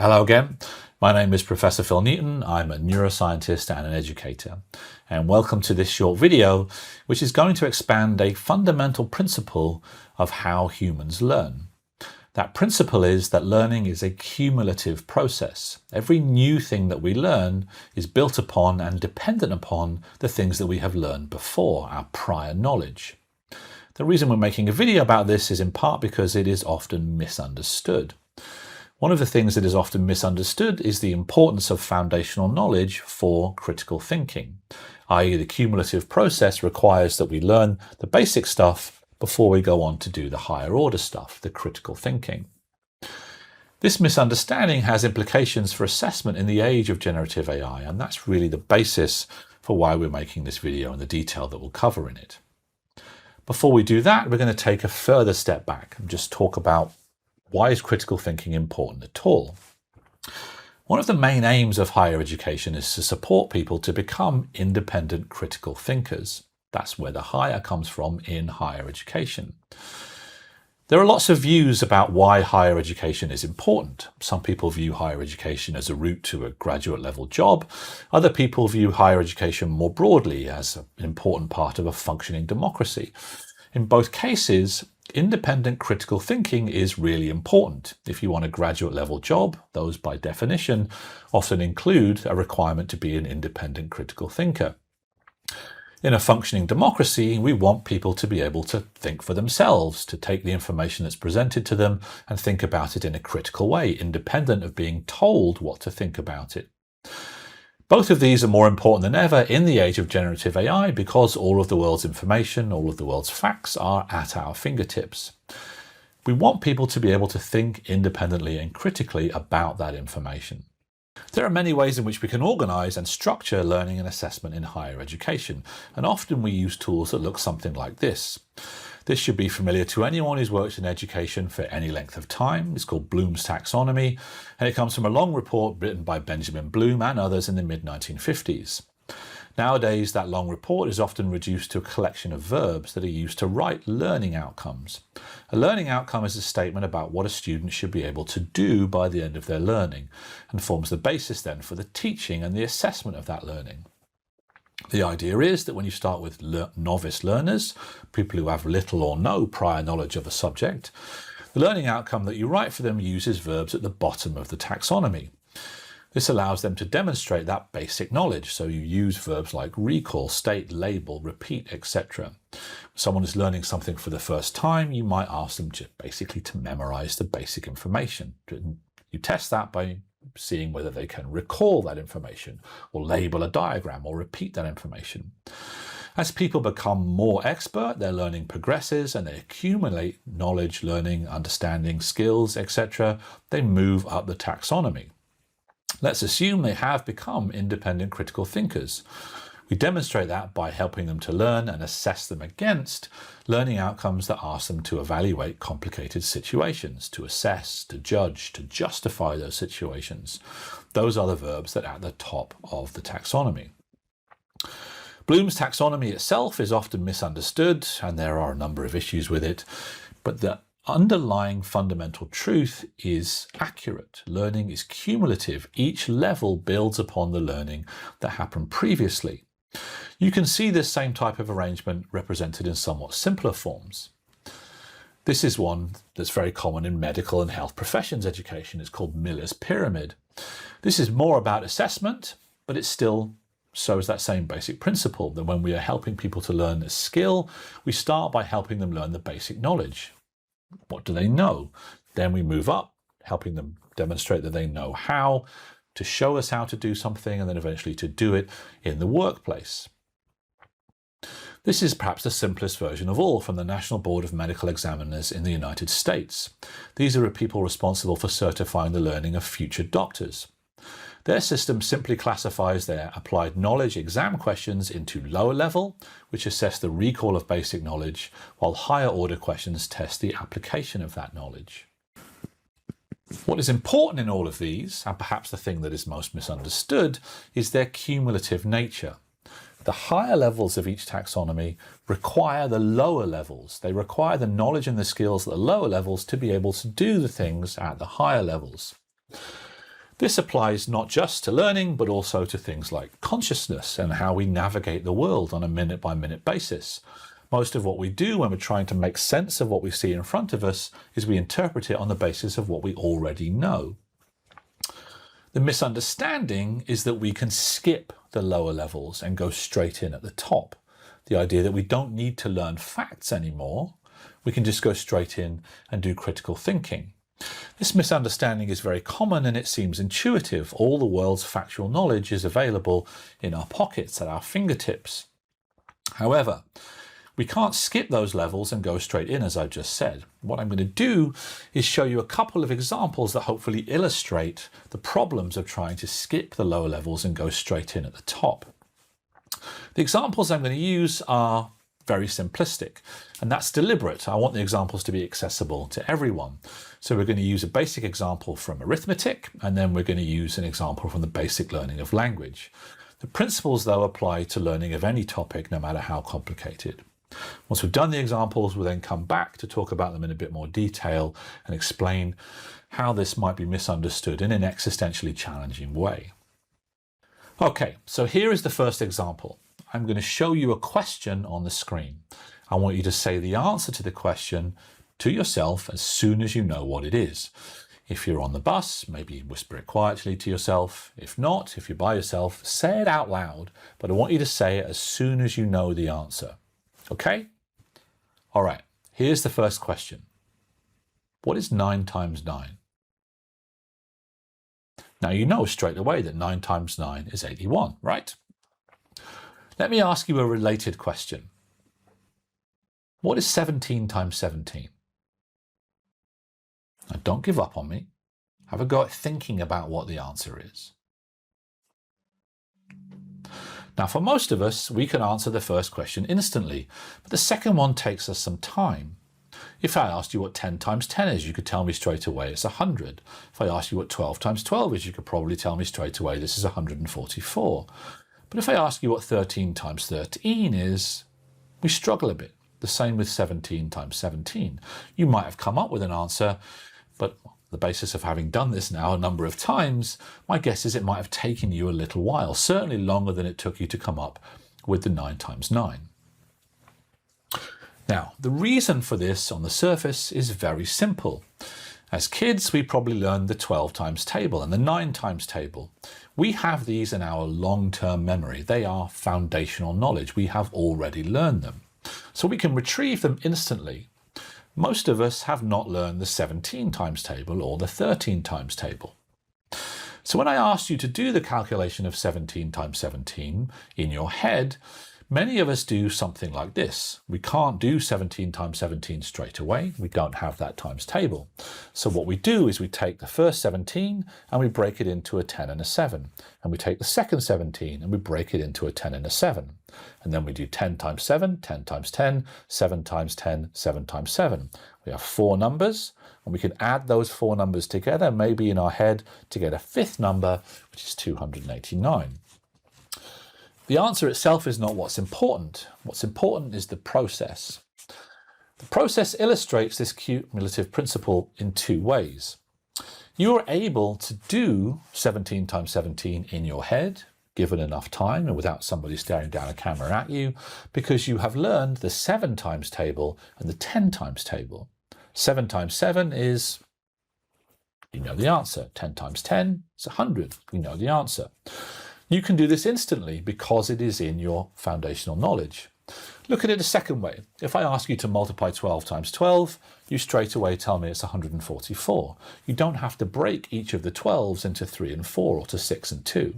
Hello again. My name is Professor Phil Newton. I'm a neuroscientist and an educator. And welcome to this short video, which is going to expand a fundamental principle of how humans learn. That principle is that learning is a cumulative process. Every new thing that we learn is built upon and dependent upon the things that we have learned before, our prior knowledge. The reason we're making a video about this is in part because it is often misunderstood. One of the things that is often misunderstood is the importance of foundational knowledge for critical thinking, i.e. the cumulative process requires that we learn the basic stuff before we go on to do the higher order stuff, the critical thinking. This misunderstanding has implications for assessment in the age of generative AI, and that's really the basis for why we're making this video and the detail that we'll cover in it. Before we do that, we're going to take a further step back and just talk about why is critical thinking important at all? One of the main aims of higher education is to support people to become independent critical thinkers. That's where the higher comes from in higher education. There are lots of views about why higher education is important. Some people view higher education as a route to a graduate level job. Other people view higher education more broadly as an important part of a functioning democracy. In both cases, independent critical thinking is really important. If you want a graduate level job, those by definition often include a requirement to be an independent critical thinker. In a functioning democracy, we want people to be able to think for themselves, to take the information that's presented to them and think about it in a critical way, independent of being told what to think about it. Both of these are more important than ever in the age of generative AI because all of the world's information, all of the world's facts are at our fingertips. We want people to be able to think independently and critically about that information. There are many ways in which we can organize and structure learning and assessment in higher education, and often we use tools that look something like this. This should be familiar to anyone who's worked in education for any length of time. It's called Bloom's taxonomy, and it comes from a long report written by Benjamin Bloom and others in the mid-1950s. Nowadays, that long report is often reduced to a collection of verbs that are used to write learning outcomes. A learning outcome is a statement about what a student should be able to do by the end of their learning, and forms the basis then for the teaching and the assessment of that learning. The idea is that when you start with novice learners, people who have little or no prior knowledge of a subject, the learning outcome that you write for them uses verbs at the bottom of the taxonomy. This allows them to demonstrate that basic knowledge, so you use verbs like recall, state, label, repeat, etc. If someone is learning something for the first time, you might ask them basically to memorize the basic information. You test that by seeing whether they can recall that information, or label a diagram, or repeat that information. As people become more expert, their learning progresses and they accumulate knowledge, learning, understanding, skills, etc. They move up the taxonomy. Let's assume they have become independent critical thinkers. We demonstrate that by helping them to learn and assess them against learning outcomes that ask them to evaluate complicated situations, to assess, to judge, to justify those situations. Those are the verbs that are at the top of the taxonomy. Bloom's taxonomy itself is often misunderstood, and there are a number of issues with it, but the underlying fundamental truth is accurate. Learning is cumulative. Each level builds upon the learning that happened previously. You can see this same type of arrangement represented in somewhat simpler forms. This is one that's very common in medical and health professions education. It's called Miller's Pyramid. This is more about assessment, but it still shows that same basic principle that when we are helping people to learn a skill, we start by helping them learn the basic knowledge. What do they know? Then we move up, helping them demonstrate that they know how, to show us how to do something, and then eventually to do it in the workplace. This is perhaps the simplest version of all from the National Board of Medical Examiners in the United States. These are the people responsible for certifying the learning of future doctors. Their system simply classifies their applied knowledge exam questions into lower level, which assess the recall of basic knowledge, while higher order questions test the application of that knowledge. What is important in all of these, and perhaps the thing that is most misunderstood, is their cumulative nature. The higher levels of each taxonomy require the lower levels. They require the knowledge and the skills at the lower levels to be able to do the things at the higher levels. This applies not just to learning, but also to things like consciousness and how we navigate the world on a minute-by-minute basis. Most of what we do when we're trying to make sense of what we see in front of us is we interpret it on the basis of what we already know. The misunderstanding is that we can skip the lower levels and go straight in at the top. The idea that we don't need to learn facts anymore, we can just go straight in and do critical thinking. This misunderstanding is very common and it seems intuitive. All the world's factual knowledge is available in our pockets, at our fingertips. However, we can't skip those levels and go straight in, as I just said. What I'm going to do is show you a couple of examples that hopefully illustrate the problems of trying to skip the lower levels and go straight in at the top. The examples I'm going to use are very simplistic, and that's deliberate. I want the examples to be accessible to everyone. So we're going to use a basic example from arithmetic, and then we're going to use an example from the basic learning of language. The principles, though, apply to learning of any topic, no matter how complicated. Once we've done the examples, we'll then come back to talk about them in a bit more detail and explain how this might be misunderstood in an existentially challenging way. Okay, so here is the first example. I'm going to show you a question on the screen. I want you to say the answer to the question to yourself as soon as you know what it is. If you're on the bus, maybe whisper it quietly to yourself. If not, if you're by yourself, say it out loud, but I want you to say it as soon as you know the answer. Okay? All right, here's the first question. What is 9 times 9? Now you know straight away that 9 times 9 is 81, right? Let me ask you a related question. What is 17 times 17? Now don't give up on me. Have a go at thinking about what the answer is. Now for most of us, we can answer the first question instantly, but the second one takes us some time. If I asked you what 10 times 10 is, you could tell me straight away it's 100. If I asked you what 12 times 12 is, you could probably tell me straight away this is 144. But if I ask you what 13 times 13 is, we struggle a bit. The same with 17 times 17. You might have come up with an answer, but on the basis of having done this now a number of times, my guess is it might have taken you a little while, certainly longer than it took you to come up with the 9 times 9. Now, the reason for this on the surface is very simple. As kids, we probably learned the 12 times table and the 9 times table. We have these in our long-term memory. They are foundational knowledge. We have already learned them. So we can retrieve them instantly. Most of us have not learned the 17 times table or the 13 times table. So when I asked you to do the calculation of 17 times 17 in your head, many of us do something like this. We can't do 17 times 17 straight away. We don't have that times table. So what we do is we take the first 17 and we break it into a 10 and a 7. And we take the second 17 and we break it into a 10 and a 7. And then we do 10 times 7, 10 times 10, 7 times 10, 7 times 7. We have 4 numbers and we can add those 4 numbers together, maybe in our head, to get a fifth number, which is 289. The answer itself is not what's important. What's important is the process. The process illustrates this cumulative principle in 2 ways. You are able to do 17 times 17 in your head, given enough time and without somebody staring down a camera at you, because you have learned the 7 times table and the 10 times table. 7 times 7 is, you know the answer. 10 times 10 is 100. You know the answer. You can do this instantly because it is in your foundational knowledge. Look at it a second way. If I ask you to multiply 12 times 12, you straight away tell me it's 144. You don't have to break each of the 12s into 3 and 4 or to 6 and 2.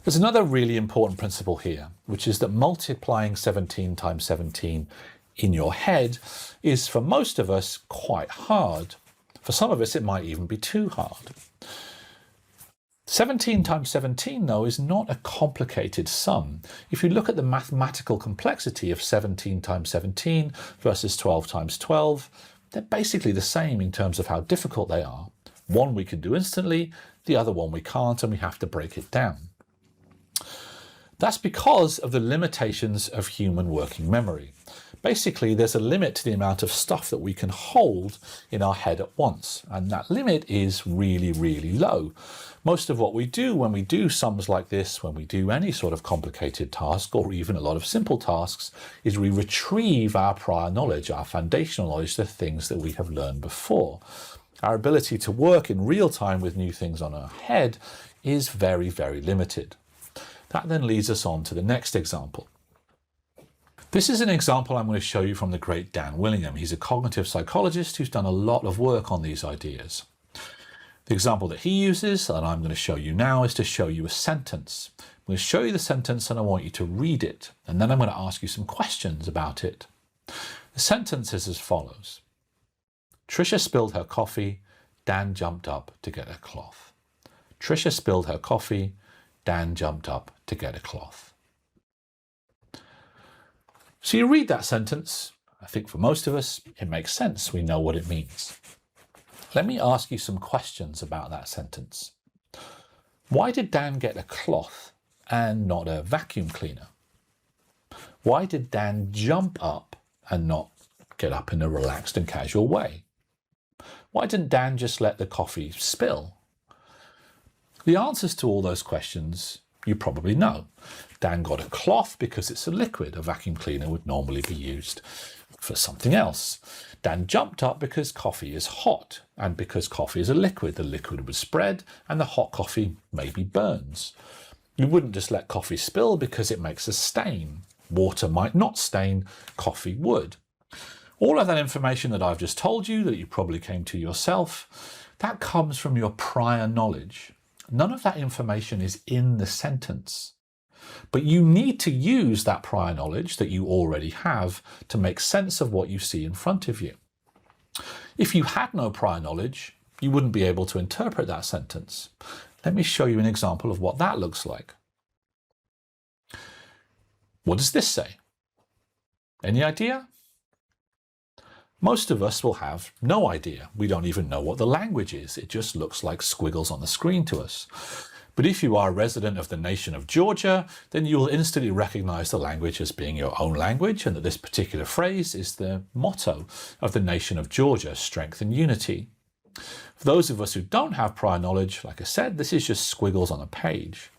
There's another really important principle here, which is that multiplying 17 times 17 in your head is, for most of us, quite hard. For some of us, it might even be too hard. 17 times 17, though, is not a complicated sum. If you look at the mathematical complexity of 17 times 17 versus 12 times 12, they're basically the same in terms of how difficult they are. One we can do instantly, the other one we can't, and we have to break it down. That's because of the limitations of human working memory. Basically, there's a limit to the amount of stuff that we can hold in our head at once, and that limit is really, really low. Most of what we do when we do sums like this, when we do any sort of complicated task or even a lot of simple tasks, is we retrieve our prior knowledge, our foundational knowledge, the things that we have learned before. Our ability to work in real time with new things on our head is very, very limited. That then leads us on to the next example. This is an example I'm going to show you from the great Dan Willingham. He's a cognitive psychologist who's done a lot of work on these ideas. The example that he uses, and I'm going to show you now, is to show you a sentence. I'm going to show you the sentence and I want you to read it, and then I'm going to ask you some questions about it. The sentence is as follows. Tricia spilled her coffee, Dan jumped up to get a cloth. Tricia spilled her coffee, Dan jumped up to get a cloth. So you read that sentence. I think for most of us, it makes sense. We know what it means. Let me ask you some questions about that sentence. Why did Dan get a cloth and not a vacuum cleaner? Why did Dan jump up and not get up in a relaxed and casual way? Why didn't Dan just let the coffee spill? The answers to all those questions you probably know. Dan got a cloth because it's a liquid. A vacuum cleaner would normally be used for something else. Dan jumped up because coffee is hot, and because coffee is a liquid, the liquid would spread and the hot coffee maybe burns. You wouldn't just let coffee spill because it makes a stain. Water might not stain, coffee would. All of that information that I've just told you, that you probably came to yourself, that comes from your prior knowledge. None of that information is in the sentence. But you need to use that prior knowledge that you already have to make sense of what you see in front of you. If you had no prior knowledge, you wouldn't be able to interpret that sentence. Let me show you an example of what that looks like. What does this say? Any idea? Most of us will have no idea. We don't even know what the language is. It just looks like squiggles on the screen to us. But if you are a resident of the nation of Georgia, then you will instantly recognize the language as being your own language, and that this particular phrase is the motto of the nation of Georgia, strength and unity. For those of us who don't have prior knowledge, like I said, this is just squiggles on a page.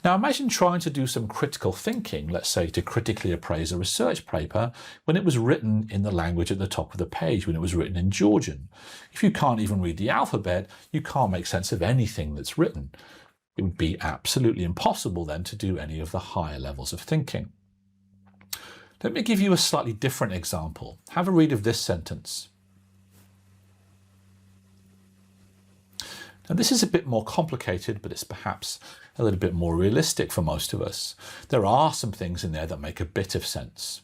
Now imagine trying to do some critical thinking, let's say to critically appraise a research paper, when it was written in the language at the top of the page, when it was written in Georgian. If you can't even read the alphabet, you can't make sense of anything that's written. It would be absolutely impossible then to do any of the higher levels of thinking. Let me give you a slightly different example. Have a read of this sentence. Now this is a bit more complicated, but it's perhaps a little bit more realistic for most of us. There are some things in there that make a bit of sense.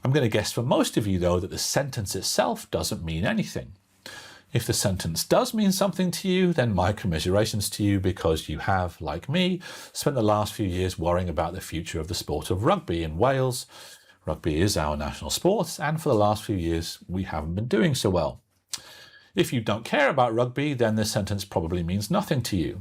I'm going to guess for most of you, though, that the sentence itself doesn't mean anything. If the sentence does mean something to you, then my commiserations to you, because you have, like me, spent the last few years worrying about the future of the sport of rugby in Wales. Rugby is our national sport, and for the last few years, we haven't been doing so well. If you don't care about rugby, then this sentence probably means nothing to you.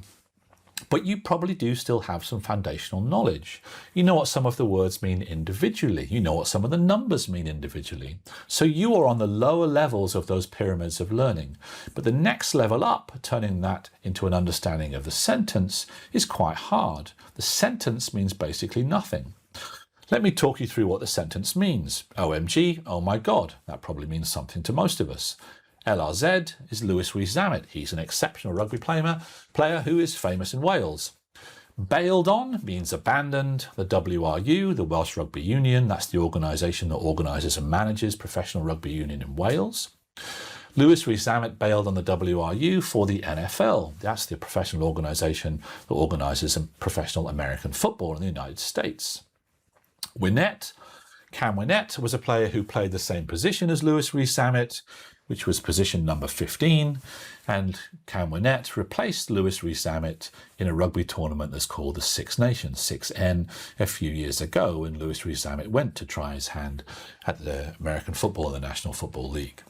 But you probably do still have some foundational knowledge. You know what some of the words mean individually. You know what some of the numbers mean individually. So you are on the lower levels of those pyramids of learning. But the next level up, turning that into an understanding of the sentence, is quite hard. The sentence means basically nothing. Let me talk you through what the sentence means. OMG, oh my God, that probably means something to most of us. LRZ is Lewis Rhys-Zammit. He's an exceptional rugby player who is famous in Wales. Bailed on means abandoned. The WRU, the Welsh Rugby Union, that's the organisation that organises and manages professional rugby union in Wales. Lewis Rhys-Zammit bailed on the WRU for the NFL. That's the professional organisation that organises professional American football in the United States. Cam Winnett was a player who played the same position as Lewis Rhys-Zammit, which was position number 15, and Cam Winnett replaced Lewis Rhys-Zammit in a rugby tournament that's called the Six Nations, 6N, a few years ago, when Lewis Rhys-Zammit went to try his hand at the American football and the National Football League.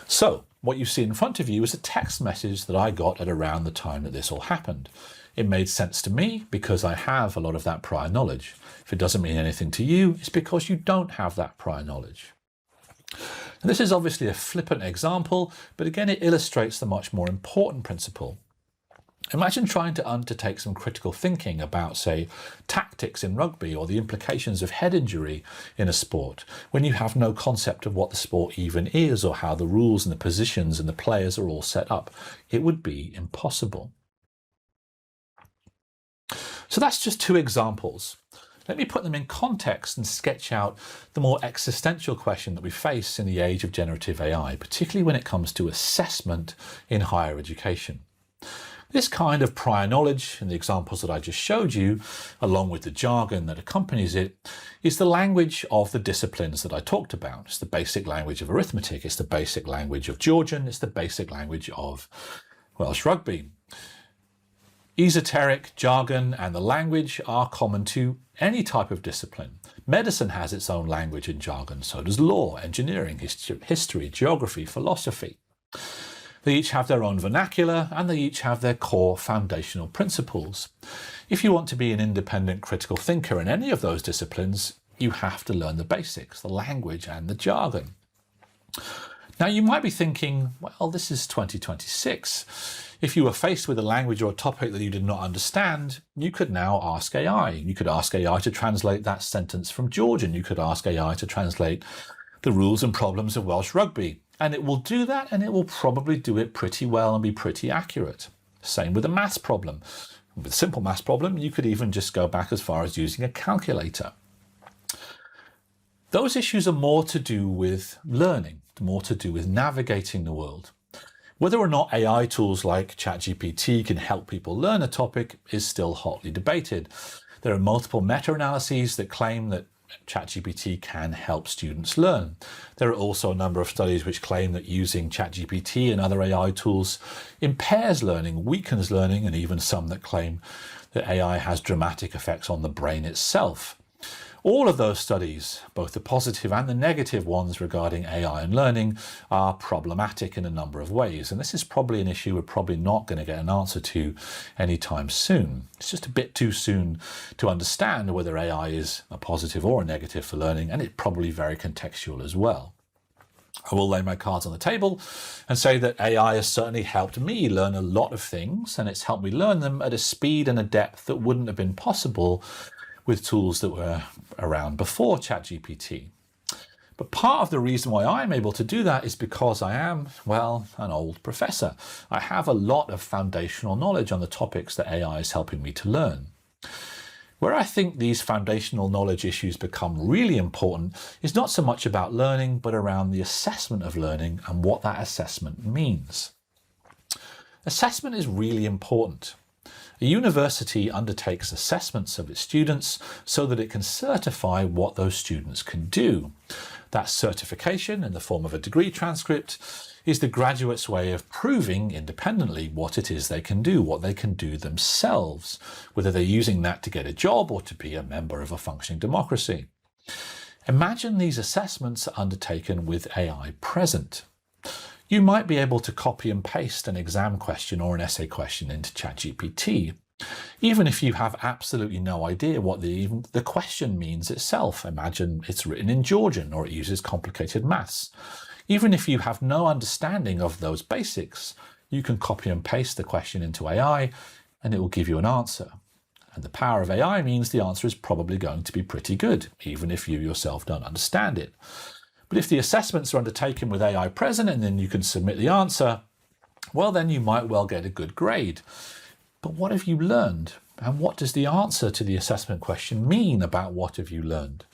So, what you see in front of you is a text message that I got at around the time that this all happened. It made sense to me because I have a lot of that prior knowledge. If it doesn't mean anything to you, it's because you don't have that prior knowledge. And this is obviously a flippant example, but again, it illustrates the much more important principle. Imagine trying to undertake some critical thinking about, say, tactics in rugby or the implications of head injury in a sport when you have no concept of what the sport even is or how the rules and the positions and the players are all set up. It would be impossible. So that's just two examples. Let me put them in context and sketch out the more existential question that we face in the age of generative AI, particularly when it comes to assessment in higher education. This kind of prior knowledge in the examples that I just showed you, along with the jargon that accompanies it, is the language of the disciplines that I talked about. It's the basic language of arithmetic, it's the basic language of Georgian, it's the basic language of Welsh rugby. Esoteric jargon and the language are common to any type of discipline. Medicine has its own language and jargon, so does law, engineering, history, geography, philosophy. They each have their own vernacular and they each have their core foundational principles. If you want to be an independent critical thinker in any of those disciplines, you have to learn the basics, the language and the jargon. Now you might be thinking, well, this is 2026. If you were faced with a language or a topic that you did not understand, you could now ask AI. You could ask AI to translate that sentence from Georgian. You could ask AI to translate the rules and problems of Welsh rugby. And it will do that, and it will probably do it pretty well and be pretty accurate. Same with a maths problem. With a simple maths problem, you could even just go back as far as using a calculator. Those issues are more to do with learning, more to do with navigating the world. Whether or not AI tools like ChatGPT can help people learn a topic is still hotly debated. There are multiple meta-analyses that claim that ChatGPT can help students learn. There are also a number of studies which claim that using ChatGPT and other AI tools impairs learning, weakens learning, and even some that claim that AI has dramatic effects on the brain itself. All of those studies, both the positive and the negative ones regarding AI and learning, are problematic in a number of ways. And this is probably an issue we're probably not going to get an answer to anytime soon. It's just a bit too soon to understand whether AI is a positive or a negative for learning, and it's probably very contextual as well. I will lay my cards on the table and say that AI has certainly helped me learn a lot of things, and it's helped me learn them at a speed and a depth that wouldn't have been possible with tools that were around before ChatGPT. But part of the reason why I'm able to do that is because I am, well, an old professor. I have a lot of foundational knowledge on the topics that AI is helping me to learn. Where I think these foundational knowledge issues become really important is not so much about learning, but around the assessment of learning and what that assessment means. Assessment is really important. A university undertakes assessments of its students so that it can certify what those students can do. That certification, in the form of a degree transcript, is the graduate's way of proving independently what it is they can do, what they can do themselves, whether they're using that to get a job or to be a member of a functioning democracy. Imagine these assessments are undertaken with AI present. You might be able to copy and paste an exam question or an essay question into ChatGPT, even if you have absolutely no idea what the question means itself. Imagine it's written in Georgian or it uses complicated maths. Even if you have no understanding of those basics, you can copy and paste the question into AI and it will give you an answer. And the power of AI means the answer is probably going to be pretty good, even if you yourself don't understand it. But if the assessments are undertaken with AI present and then you can submit the answer, well, then you might well get a good grade. But what have you learned? And what does the answer to the assessment question mean about what have you learned?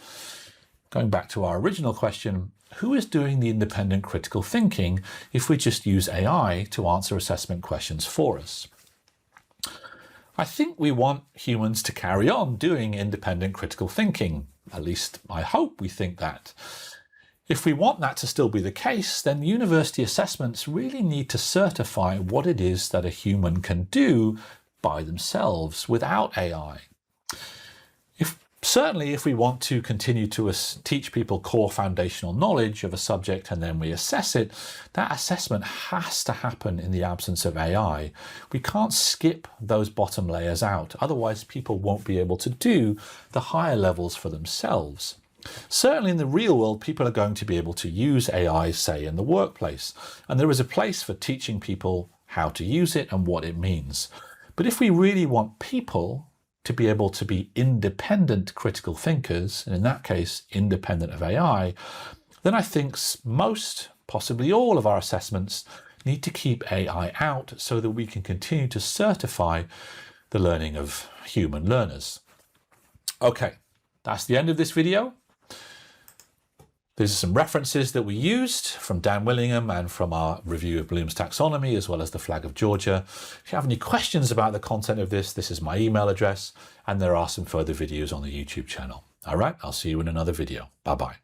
Going back to our original question, who is doing the independent critical thinking if we just use AI to answer assessment questions for us? I think we want humans to carry on doing independent critical thinking. At least I hope we think that. If we want that to still be the case, then university assessments really need to certify what it is that a human can do by themselves without AI. If Certainly, if we want to continue to teach people core foundational knowledge of a subject and then we assess it, that assessment has to happen in the absence of AI. We can't skip those bottom layers out, otherwise people won't be able to do the higher levels for themselves. Certainly in the real world, people are going to be able to use AI, say, in the workplace, and there is a place for teaching people how to use it and what it means. But if we really want people to be able to be independent critical thinkers, and in that case, independent of AI, then I think most, possibly all of our assessments need to keep AI out so that we can continue to certify the learning of human learners. Okay, that's the end of this video. These are some references that we used from Dan Willingham and from our review of Bloom's taxonomy, as well as the flag of Georgia. If you have any questions about the content of this is my email address, and there are some further videos on the YouTube channel. All right, I'll see you in another video. Bye-bye.